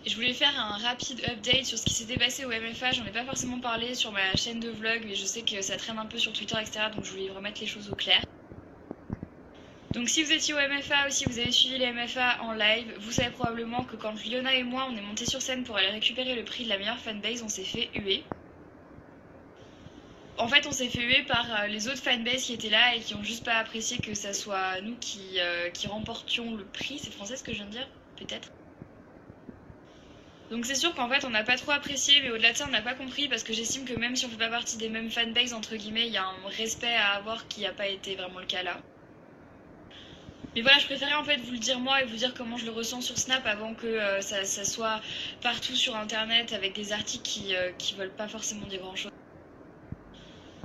Je voulais faire un rapide update sur ce qui s'était passé au MFA. J'en ai pas forcément parlé sur ma chaîne de vlog, mais je sais que ça traîne un peu sur Twitter, etc. Donc je voulais remettre les choses au clair. Donc si vous étiez au MFA ou si vous avez suivi les MFA en live, vous savez probablement que quand Liona et moi on est montés sur scène pour aller récupérer le prix de la meilleure fanbase, on s'est fait huer. En fait, on s'est fait huer par les autres fanbases qui étaient là et qui ont juste pas apprécié que ça soit nous qui remportions le prix. C'est français ce que je viens de dire? Peut-être. Donc c'est sûr qu'en fait on n'a pas trop apprécié, mais au-delà de ça on n'a pas compris parce que j'estime que même si on fait pas partie des mêmes fanbases entre guillemets, il y a un respect à avoir qui n'a pas été vraiment le cas là. Mais voilà, je préférais en fait vous le dire moi et vous dire comment je le ressens sur Snap avant que ça soit partout sur internet avec des articles qui veulent pas forcément dire grand chose.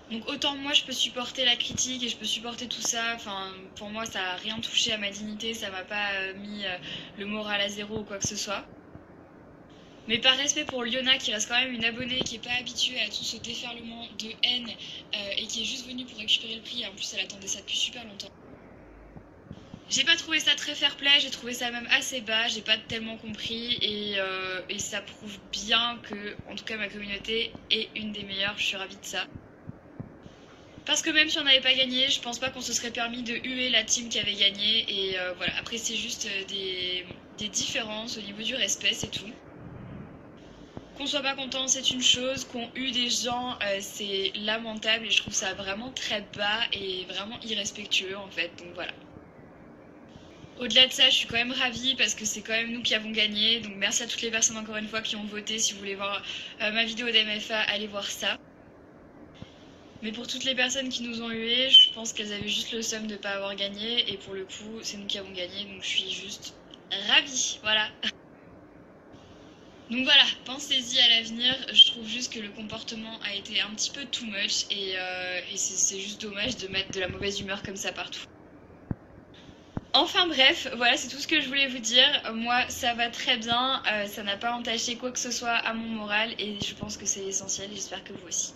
Donc autant moi je peux supporter la critique et je peux supporter tout ça, enfin pour moi ça a rien touché à ma dignité, ça m'a pas mis le moral à zéro ou quoi que ce soit. Mais par respect pour Liona qui reste quand même une abonnée qui est pas habituée à tout ce déferlement de haine et qui est juste venue pour récupérer le prix, et en plus elle attendait ça depuis super longtemps. J'ai pas trouvé ça très fair play, j'ai trouvé ça même assez bas, j'ai pas tellement compris et ça prouve bien que, en tout cas ma communauté est une des meilleures, je suis ravie de ça. Parce que même si on n'avait pas gagné, je pense pas qu'on se serait permis de huer la team qui avait gagné et voilà, après c'est juste des différences au niveau du respect, c'est tout. Qu'on soit pas content, c'est une chose, qu'on eue des gens, c'est lamentable et je trouve ça vraiment très bas et vraiment irrespectueux en fait, donc voilà. Au-delà de ça, je suis quand même ravie parce que c'est quand même nous qui avons gagné, donc merci à toutes les personnes encore une fois qui ont voté. Si vous voulez voir ma vidéo d'MFA, allez voir ça. Mais pour toutes les personnes qui nous ont hués, je pense qu'elles avaient juste le seum de ne pas avoir gagné et pour le coup, c'est nous qui avons gagné, donc je suis juste ravie, voilà. Donc voilà, pensez-y à l'avenir, je trouve juste que le comportement a été un petit peu too much et c'est juste dommage de mettre de la mauvaise humeur comme ça partout. Enfin bref, voilà c'est tout ce que je voulais vous dire. Moi ça va très bien, ça n'a pas entaché quoi que ce soit à mon moral et je pense que c'est l'essentiel et j'espère que vous aussi.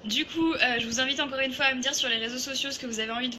Du coup, je vous invite encore une fois à me dire sur les réseaux sociaux ce que vous avez envie de